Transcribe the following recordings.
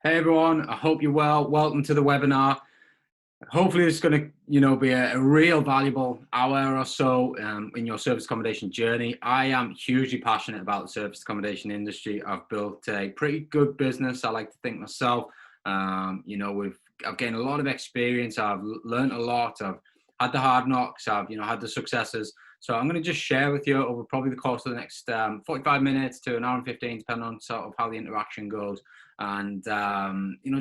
Hey everyone, I hope you're well. Welcome to the webinar. Hopefully it's going to, be a real valuable hour or so in your service accommodation journey. I am hugely passionate about the service accommodation industry. I've built a pretty good business, I like to think myself. I've gained a lot of experience. I've learned a lot. I've had the hard knocks. I've, had the successes. So I'm going to just share with you over probably the course of the next 45 minutes to an hour and 15, depending on sort of how the interaction goes. And,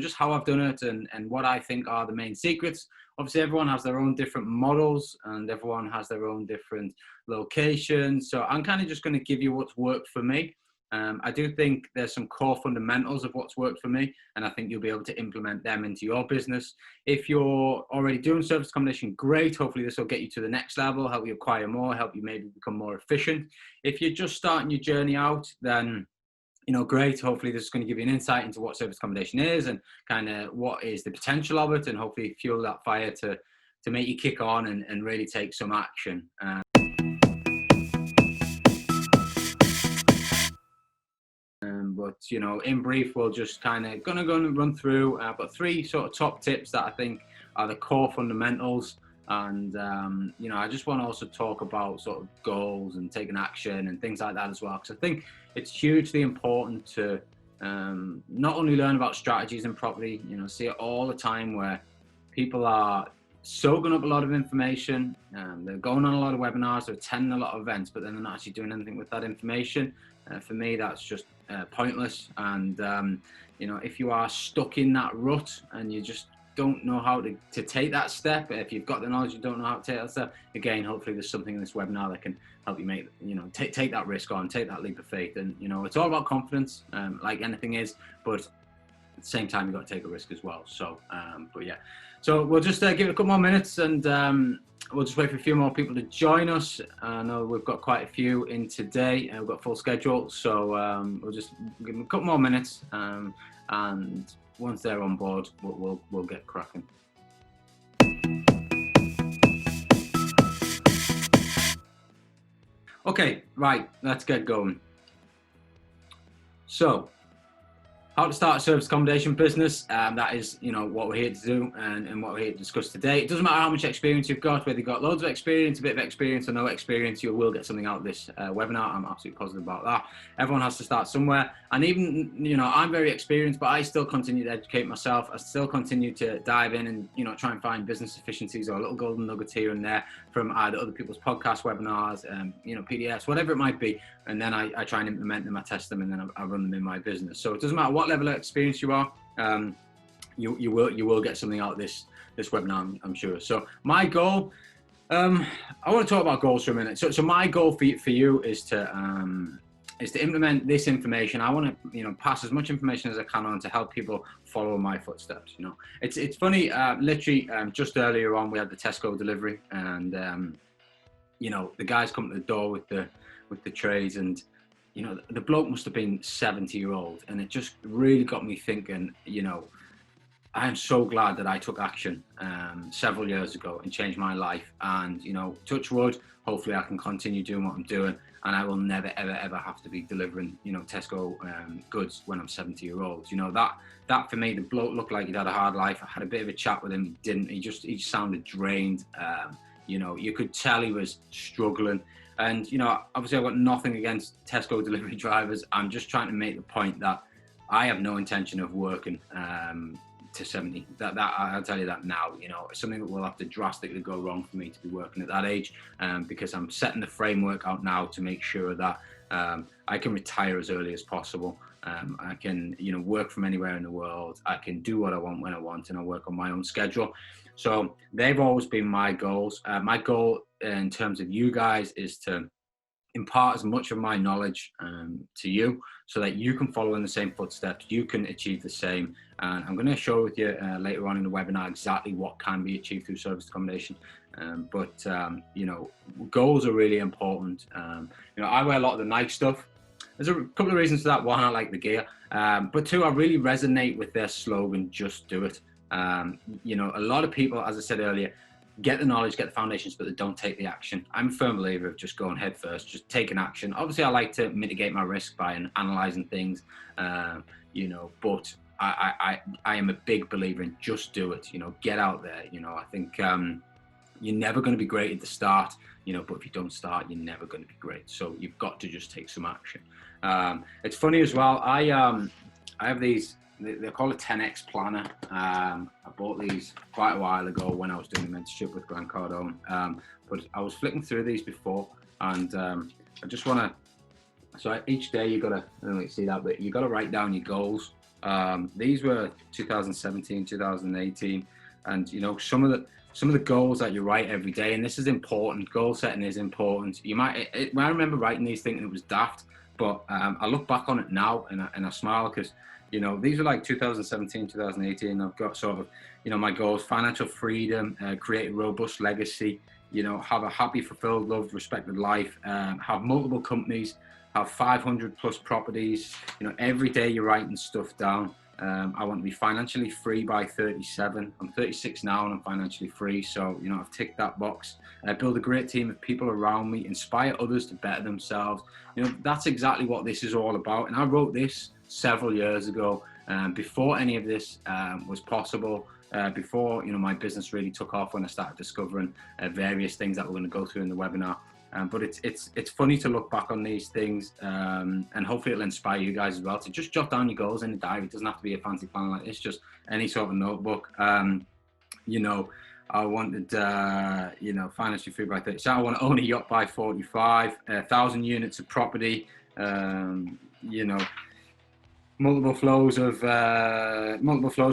just how I've done it and what I think are the main secrets. Obviously, everyone has their own different models and everyone has their own different locations. So I'm kind of just going to give you what's worked for me. I do think there's some core fundamentals of what's worked for me, and I think you'll be able to implement them into your business. If you're already doing service accommodation, great. Hopefully this will get you to the next level, help you acquire more, help you maybe become more efficient. If you're just starting your journey out, then great. Hopefully this is going to give you an insight into what service accommodation is and kind of what is the potential of it, and hopefully fuel that fire to make you kick on and really take some action. But in brief, we'll just kind of gonna run through but three sort of top tips that I think are the core fundamentals. And I just want to also talk about sort of goals and taking action and things like that as well, because I think it's hugely important to not only learn about strategies in property. See it all the time where people are soaking up a lot of information, they're going on a lot of webinars, they're attending a lot of events, but then they're not actually doing anything with that information. For me, that's just pointless. And if you are stuck in that rut and you just don't know how to take that step, if you've got the knowledge, you don't know how to take that step, again, hopefully there's something in this webinar that can help you make, take that risk on, take that leap of faith. And it's all about confidence, like anything is, but at the same time, you've got to take a risk as well. So so we'll just give it a couple more minutes, and we'll just wait for a few more people to join us. I know we've got quite a few in today, and we've got a full schedule, so we'll just give them a couple more minutes, and once they're on board, we'll get cracking. Okay, right, let's get going. So, how to start a service accommodation business. That is, what we're here to do and what we're here to discuss today. It doesn't matter how much experience you've got, whether you've got loads of experience, a bit of experience, or no experience, you will get something out of this webinar. I'm absolutely positive about that. Everyone has to start somewhere. And even, I'm very experienced, but I still continue to educate myself. I still continue to dive in and, try and find business efficiencies or little golden nuggets here and there from either other people's podcast webinars, PDFs, whatever it might be. And then I try and implement them, I test them, and then I run them in my business. So it doesn't matter what level of experience you are, you will get something out of this webinar, I'm sure. So my goal, I want to talk about goals for a minute. So my goal for you is to implement this information. I want to pass as much information as I can on to help people follow my footsteps. It's funny. Literally just earlier on, we had the Tesco delivery, and the guys come to the door with the trays, and the bloke must have been 70-year-old, and it just really got me thinking. I am so glad that I took action several years ago and changed my life. And touch wood, hopefully I can continue doing what I'm doing, and I will never ever have to be delivering Tesco goods when I'm 70-year-old. That for me, the bloke looked like he'd had a hard life. I had a bit of a chat with him. He didn't. He sounded drained. You could tell he was struggling. And, obviously I've got nothing against Tesco delivery drivers. I'm just trying to make the point that I have no intention of working to 70. That I'll tell you that now. It's something that will have to drastically go wrong for me to be working at that age, because I'm setting the framework out now to make sure that I can retire as early as possible. I can, work from anywhere in the world. I can do what I want when I want, and I work on my own schedule. So they've always been my goals. My goal in terms of you guys is to impart as much of my knowledge to you, so that you can follow in the same footsteps, you can achieve the same. And I'm going to show with you later on in the webinar exactly what can be achieved through service accommodation. Goals are really important. I wear a lot of the Nike stuff. There's a couple of reasons for that. One, I like the gear, but two, I really resonate with their slogan, just do it. A lot of people, as I said earlier, get the knowledge, get the foundations, but they don't take the action. I'm a firm believer of just going head first, just taking action. Obviously, I like to mitigate my risk by analyzing things, but I am a big believer in just do it. You know, get out there. You know, I think you're never going to be great at the start. You know, but if you don't start, you're never going to be great. So you've got to just take some action. It's funny as well. I have these. They're called a 10x planner. I bought these quite a while ago when I was doing the mentorship with Grant Cardone. But I was flicking through these before, and I just want to. So each day you gotta. I don't know if you see that, but you gotta write down your goals. These were 2017, 2018, and you know some of the goals that you write every day, and this is important. Goal setting is important. You might. I remember writing these thinking it was daft, but I look back on it now and I smile because. You know, these are like 2017, 2018. I've got sort of, you know, my goals: financial freedom, create a robust legacy, you know, have a happy, fulfilled, loved, respected life, have multiple companies, have 500 plus properties. You know, every day you're writing stuff down. I want to be financially free by 37. I'm 36 now and I'm financially free. So, you know, I've ticked that box. Build a great team of people around me, inspire others to better themselves. You know, that's exactly what this is all about. And I wrote this several years ago, before any of this was possible, before, you know, my business really took off when I started discovering various things that we're going to go through in the webinar. But it's funny to look back on these things, and hopefully it'll inspire you guys as well to just jot down your goals in a diary. It doesn't have to be a fancy plan like this, just any sort of notebook. You know, I wanted, you know, financially free by 30. So I want to own a yacht by 45, 1,000 units of property, you know, multiple flows,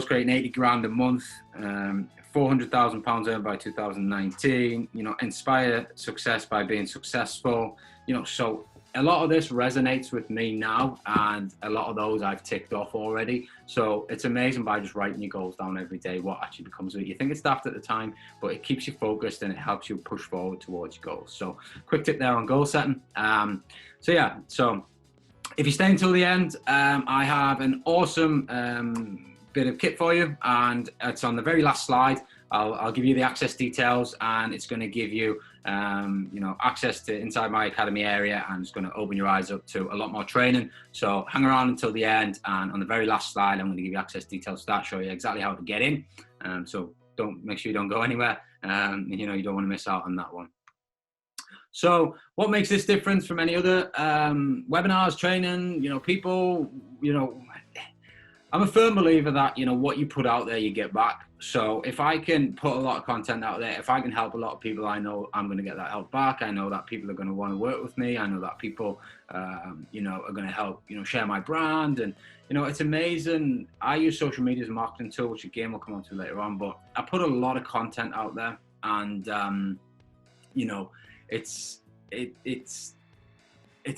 creating 80 grand a month, £400,000 earned by 2019, you know, inspire success by being successful, you know. So a lot of this resonates with me now, and a lot of those I've ticked off already. So it's amazing by just writing your goals down every day, what actually becomes of it. You think it's daft at the time, but it keeps you focused and it helps you push forward towards your goals. So quick tip there on goal setting. So if you stay until the end, I have an awesome bit of kit for you, and it's on the very last slide. I'll give you the access details, and it's going to give you, you know, access to inside my academy area, and it's going to open your eyes up to a lot more training. So hang around until the end, and on the very last slide, I'm going to give you access details to that, show you exactly how to get in. So make sure you don't go anywhere. You know, you don't want to miss out on that one. So what makes this difference from any other webinars, training, you know, people, you know, I'm a firm believer that, you know, what you put out there, you get back. So if I can put a lot of content out there, if I can help a lot of people, I know I'm going to get that help back. I know that people are going to want to work with me. I know that people, you know, are going to help, you know, share my brand. And, you know, it's amazing. I use social media as a marketing tool, which again, we'll come on to later on, but I put a lot of content out there, and, you know, it's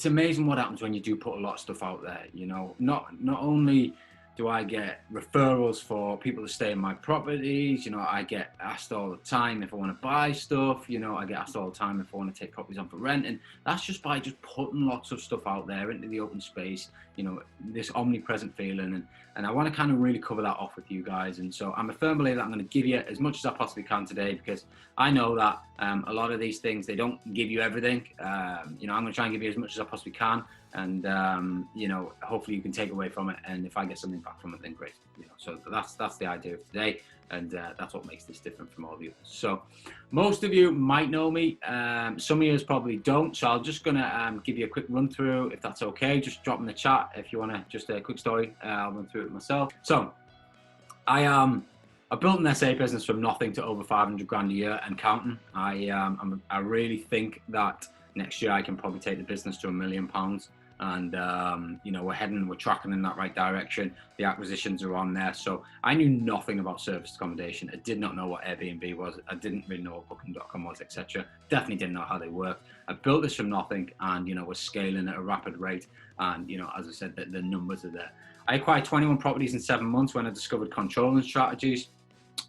amazing what happens when you do put a lot of stuff out there. You know, not only do I get referrals for people to stay in my properties, you know, I get asked all the time if I want to buy stuff, you know, I get asked all the time if I want to take properties on for rent, and that's just by just putting lots of stuff out there into the open space, you know, this omnipresent feeling, and I want to kind of really cover that off with you guys. And so I'm a firm believer that I'm going to give you as much as I possibly can today, because I know that a lot of these things, they don't give you everything. You know, I'm going to try and give you as much as I possibly can, and you know, hopefully you can take away from it, and if I get something back from it, then great. You know, so that's the idea of today, and that's what makes this different from all the others. So most of you might know me, some of you probably don't, so I'm just gonna give you a quick run through, if that's okay. Just drop in the chat if you want to, just a quick story. I'll run through it myself. So I built an SA business from nothing to over 500 grand a year and counting. I really think that next year I can probably take the business to £1 million. And you know, we're tracking in that right direction. The acquisitions are on there. So I knew nothing about service accommodation. I did not know what Airbnb was. I didn't really know what booking.com was, etc. Definitely didn't know how they worked. I built this from nothing, and you know, we're scaling at a rapid rate, and you know, as I said, the numbers are there. I acquired 21 properties in 7 months when I discovered controlling strategies,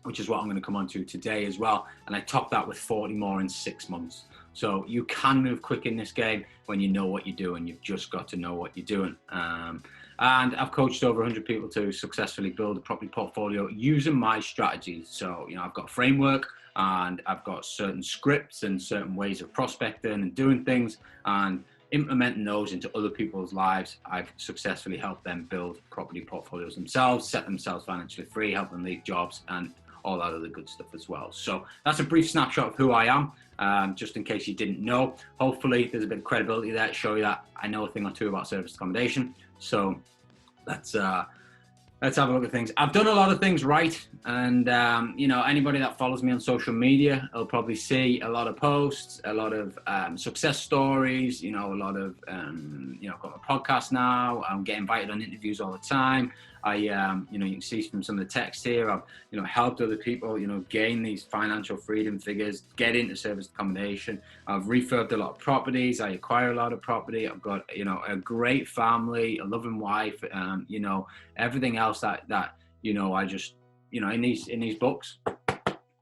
which is what I'm going to come on to today as well, and I topped that with 40 more in 6 months. So you can move quick in this game when you know what you're doing. You've just got to know what you're doing. And I've coached over 100 people to successfully build a property portfolio using my strategies. So, you know, I've got a framework, and I've got certain scripts and certain ways of prospecting and doing things. And, implementing those into other people's lives, I've successfully helped them build property portfolios themselves, set themselves financially free, help them leave jobs, and all that other good stuff as well. So that's a brief snapshot of who I am, just in case you didn't know. Hopefully there's a bit of credibility there to show you that I know a thing or two about service accommodation. So let's have a look at things. I've done a lot of things right, and you know, anybody that follows me on social media will probably see a lot of posts, a lot of success stories, you know, a lot of you know, I've got a podcast now. I'm getting invited on interviews all the time. You know, you can see from some of the text here, I've, you know, helped other people, you know, gain these financial freedom figures, get into service accommodation. I've refurbed a lot of properties. I acquire a lot of property. I've got, you know, a great family, a loving wife, you know, everything else that, you know, I just, you know, in these books,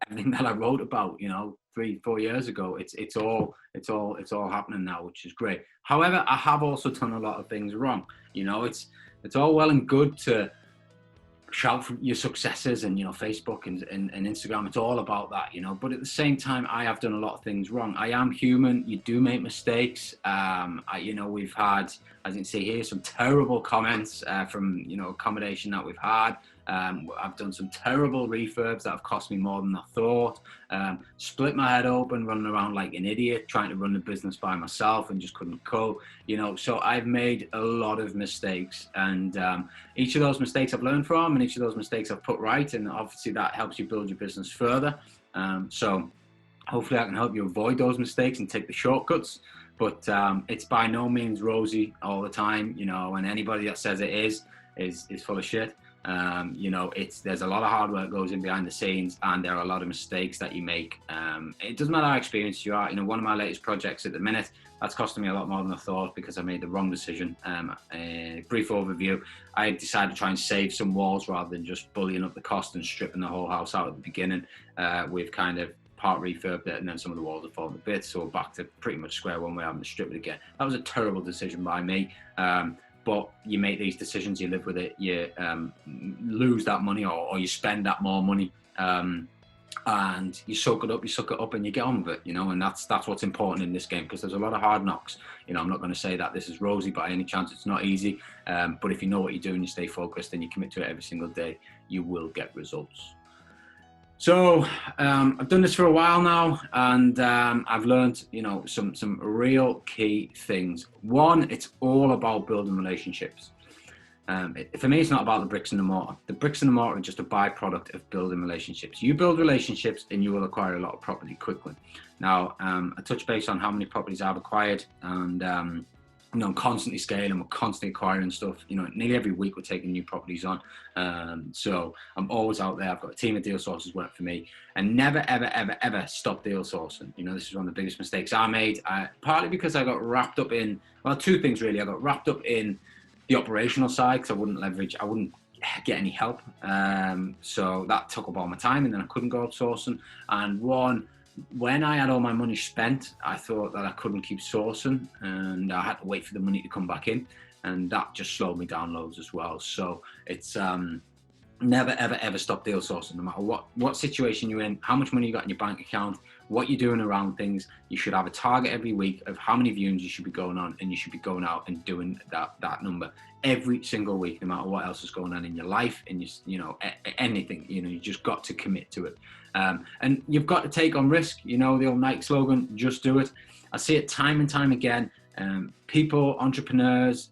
everything that I wrote about, you know, 3-4 years ago, it's all happening now, which is great. However, I have also done a lot of things wrong. You know, it's all well and good to shout for your successes and, you know, Facebook and Instagram. It's all about that, you know, but at the same time, I have done a lot of things wrong. I am human. You do make mistakes. You know, we've had, as you can see here, some terrible comments from, you know, accommodation that we've had. I've done some terrible refurbs that have cost me more than I thought. Split my head open, running around like an idiot, trying to run the business by myself and just couldn't cope, you know. So I've made a lot of mistakes, and each of those mistakes I've learned from, and each of those mistakes I've put right, and obviously that helps you build your business further. So hopefully I can help you avoid those mistakes and take the shortcuts. But it's by no means rosy all the time, you know, and anybody that says it is full of shit. You know, there's a lot of hard work goes in behind the scenes, and there are a lot of mistakes that you make. It doesn't matter how experienced you are. You know, one of my latest projects at the minute, that's costing me a lot more than I thought because I made the wrong decision. Brief overview, I decided to try and save some walls rather than just bullying up the cost and stripping the whole house out at the beginning. We've kind of part refurbed it, and then some of the walls have fallen to bits, so we're back to pretty much square one. We're having to strip it again. That was a terrible decision by me. But you make these decisions, you live with it, you lose that money or you spend that more money, and you suck it up and you get on with it, you know, and that's what's important in this game, because there's a lot of hard knocks. You know, I'm not going to say that this is rosy by any chance, it's not easy, but if you know what you're doing, you stay focused and you commit to it every single day, you will get results. So I've done this for a while now, and I've learned, you know, some real key things. One, it's all about building relationships. For me, it's not about the bricks and the mortar. The bricks and the mortar are just a byproduct of building relationships. You build relationships and you will acquire a lot of property quickly. Now, I touch base on how many properties I've acquired, and you know, I'm constantly scaling, we're constantly acquiring stuff. You know, nearly every week we're taking new properties on. So I'm always out there. I've got a team of deal sources work for me, and never, ever, ever, ever stop deal sourcing. You know, this is one of the biggest mistakes I made, partly because I got wrapped up in, well, two things really. I got wrapped up in the operational side because I wouldn't get any help. So that took up all my time, and then I couldn't go outsourcing. And when I had all my money spent, I thought that I couldn't keep sourcing, and I had to wait for the money to come back in, and that just slowed me down loads as well. So it's never, ever, ever stop deal sourcing, no matter what situation you're in, how much money you got in your bank account, what you're doing around things. You should have a target every week of how many viewings you should be going on, and you should be going out and doing that number every single week, no matter what else is going on in your life, and you know, anything. You know, you just got to commit to it. And you've got to take on risk, you know, the old Nike slogan, just do it. I see it time and time again. People, entrepreneurs,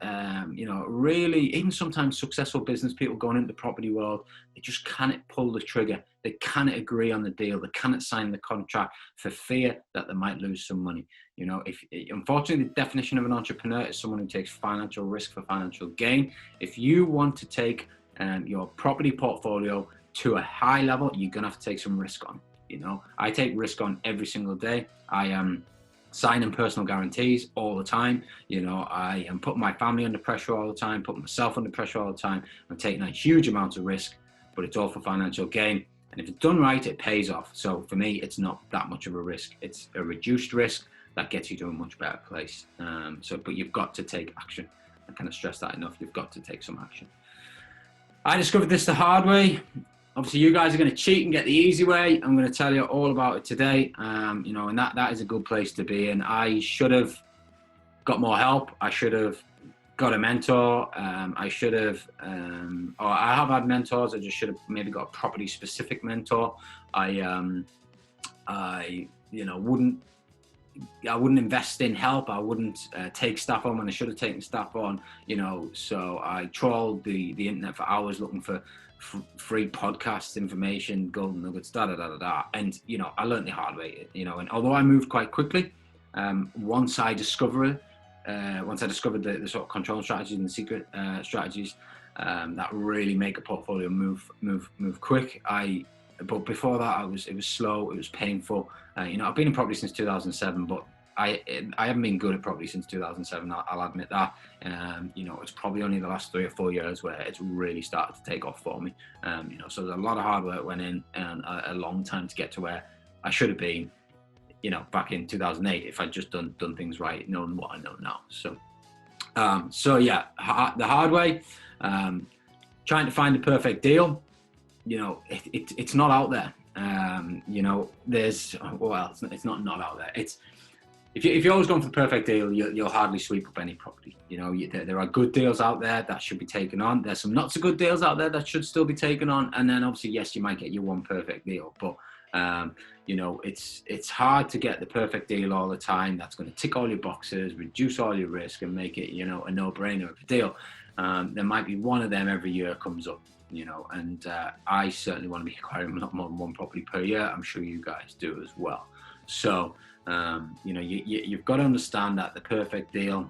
you know, really, even sometimes successful business people going into the property world, they just cannot pull the trigger. They cannot agree on the deal. They cannot sign the contract for fear that they might lose some money. You know, unfortunately, the definition of an entrepreneur is someone who takes financial risk for financial gain. If you want to take your property portfolio to a high level, you're going to have to take some risk on. You know, I take risk on every single day. I am signing personal guarantees all the time. You know, I am putting my family under pressure all the time, putting myself under pressure all the time. I'm taking a huge amount of risk, but it's all for financial gain. And if it's done right, it pays off. So for me, it's not that much of a risk. It's a reduced risk that gets you to a much better place. But you've got to take action. I kind of stress that enough. You've got to take some action. I discovered this the hard way. Obviously, you guys are going to cheat and get the easy way. I'm going to tell you all about it today. You know, and that is a good place to be in. I should have got more help. I should have got a mentor. I should have, or I have had mentors. I just should have maybe got a property specific mentor. I wouldn't invest in help. I wouldn't take staff on when I should have taken staff on, so I trawled the internet for hours looking for free podcast information, golden nuggets, and I learned the hard way, and although I moved quite quickly, once I discovered the sort of control strategies and the secret strategies that really make a portfolio move quick, but before that, it was slow, it was painful. I've been in property since 2007, but I haven't been good at property since 2007. I'll admit that. It's probably only the last 3 or 4 years where it's really started to take off for me. So there's a lot of hard work went in, and a long time to get to where I should have been, back in 2008 if I'd just done things right, knowing what I know now. The hard way, trying to find the perfect deal. It's not out there. It's not out there. It's if you're always going for the perfect deal, you'll hardly sweep up any property. There are good deals out there that should be taken on. There's some not so good deals out there that should still be taken on. And then obviously, yes, you might get your one perfect deal, but it's hard to get the perfect deal all the time. That's going to tick all your boxes, reduce all your risk, and make it, a no-brainer of a deal. There might be one of them every year comes up. And I certainly want to be acquiring a lot more than one property per year. I'm sure you guys do as well. So, you've got to understand that the perfect deal,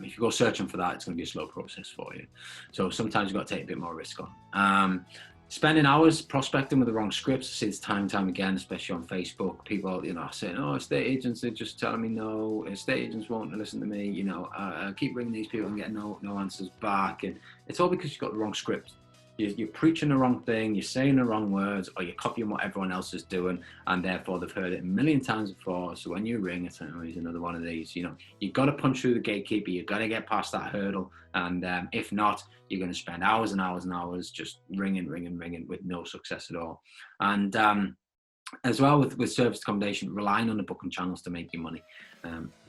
if you go searching for that, it's going to be a slow process for you. So sometimes you've got to take a bit more risk on. Spending hours prospecting with the wrong scripts. I see this time and time again, especially on Facebook. People, saying, estate agents are just telling me no. Estate agents won't listen to me. I keep ringing these people and getting no answers back. And it's all because you've got the wrong script. You're preaching the wrong thing, you're saying the wrong words, or you're copying what everyone else is doing, and therefore they've heard it a million times before. So when you ring, it's he's another one of these. You've got to punch through the gatekeeper. You've got to get past that hurdle, and if not, you're going to spend hours and hours and hours just ringing with no success at all. And as well with service accommodation, relying on the booking channels to make you money.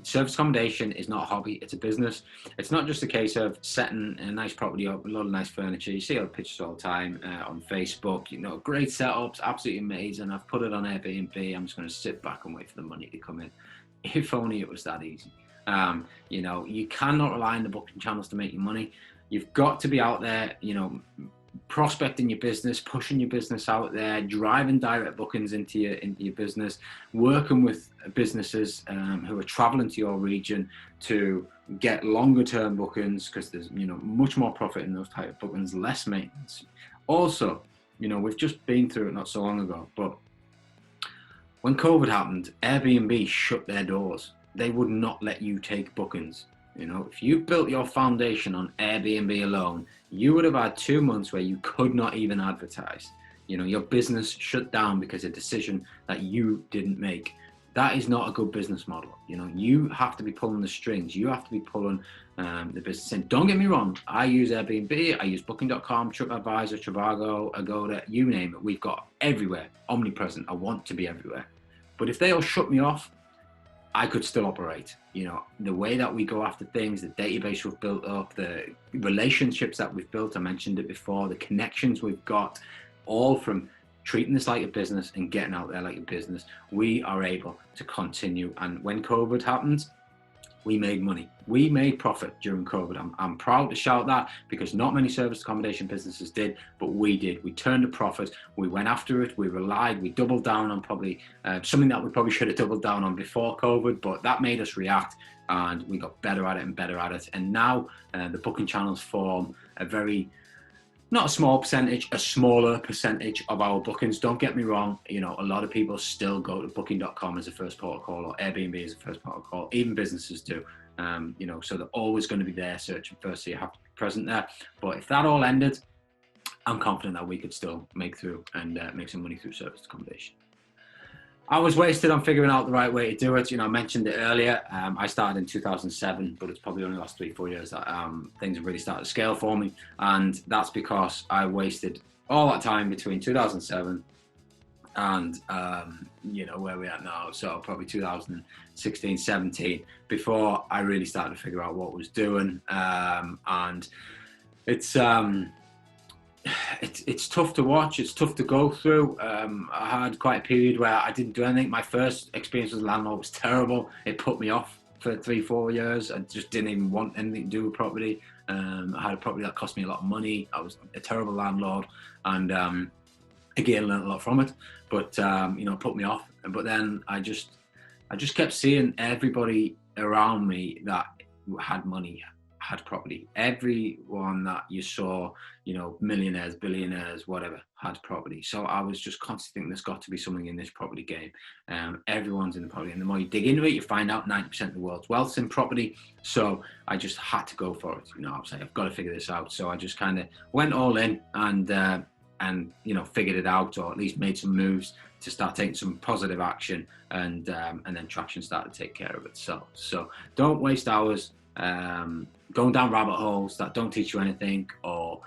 Service accommodation is not a hobby, it's a business. It's not just a case of setting a nice property up, a lot of nice furniture. You see all the pictures all the time on Facebook, great setups, absolutely amazing. I've put it on Airbnb, I'm just going to sit back and wait for the money to come in. If only it was that easy. You cannot rely on the booking channels to make you money. You've got to be out there, prospecting your business, pushing your business out there, driving direct bookings into your business, working with businesses who are traveling to your region to get longer term bookings, because there's much more profit in those type of bookings, less maintenance. Also, we've just been through it not so long ago, but when COVID happened, Airbnb shut their doors. They would not let you take bookings. If you built your foundation on Airbnb alone, you would have had 2 months where you could not even advertise. Your business shut down because of a decision that you didn't make. That is not a good business model. You have to be pulling the strings. You have to be pulling the business in. Don't get me wrong. I use Airbnb. I use Booking.com, TripAdvisor, Trivago, Agoda, you name it. We've got everywhere, omnipresent. I want to be everywhere. But if they all shut me off, I could still operate. The way that we go after things, the database we've built up, the relationships that we've built, I mentioned it before, the connections we've got, all from treating this like a business and getting out there like a business, we are able to continue. And when COVID happened, we made money. We made profit during COVID. I'm proud to shout that, because not many service accommodation businesses did, but we did. We turned a profit. We went after it. We relied. We doubled down on probably something that we probably should have doubled down on before COVID, but that made us react, and we got better at it and better at it. And now the booking channels form a very, not a small percentage, a smaller percentage of our bookings. Don't get me wrong, a lot of people still go to Booking.com as a first port of call, or Airbnb as a first port of call. Even businesses do, so they're always going to be there searching first, so you have to be present there. But if that all ended, I'm confident that we could still make through and make some money through service accommodation. I was wasted on figuring out the right way to do it. I mentioned it earlier. I started in 2007, but it's probably only the last 3-4 years that things have really started to scale for me. And that's because I wasted all that time between 2007 and you know where we're at now, so probably 2016, 17, before I really started to figure out what I was doing. And it's tough to watch, it's tough to go through. I had quite a period where I didn't do anything. My first experience as a landlord was terrible. It put me off for 3-4 years. I just didn't even want anything to do with property. I had a property that cost me a lot of money. I was a terrible landlord, and again, learned a lot from it, but you know, put me off. But then I just kept seeing everybody around me that had money, had property. Everyone that you saw, you know, millionaires, billionaires, whatever, had property. So I was just constantly thinking there's got to be something in this property game. Everyone's in the property, and the more you dig into it, you find out 90% of the world's wealth's in property. So I just had to go for it. You know, I was like, I've got to figure this out. So I just kind of went all in, and you know, figured it out, or at least made some moves to start taking some positive action, and then traction started to take care of itself. So don't waste hours going down rabbit holes that don't teach you anything, or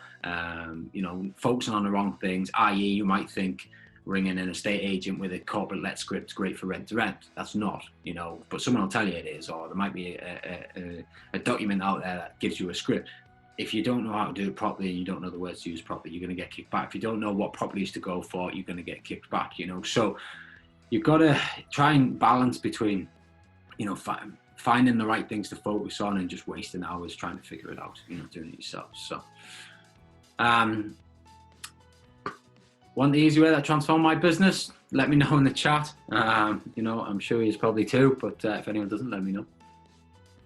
you know, focusing on the wrong things. I.e., you might think ringing an estate agent with a corporate let script great for rent to rent. That's not, you know, but someone will tell you it is, or there might be a document out there that gives you a script. If you don't know how to do it properly, and you don't know the words to use properly, you're going to get kicked back. If you don't know what properties to go for, you're going to get kicked back, you know. So you've got to try and balance between, you know, finding the right things to focus on and just wasting hours trying to figure it out, you know, doing it yourself. So want the easy way that transformed my business? Let me know in the chat. You know, I'm sure he's probably too, but if anyone doesn't, let me know.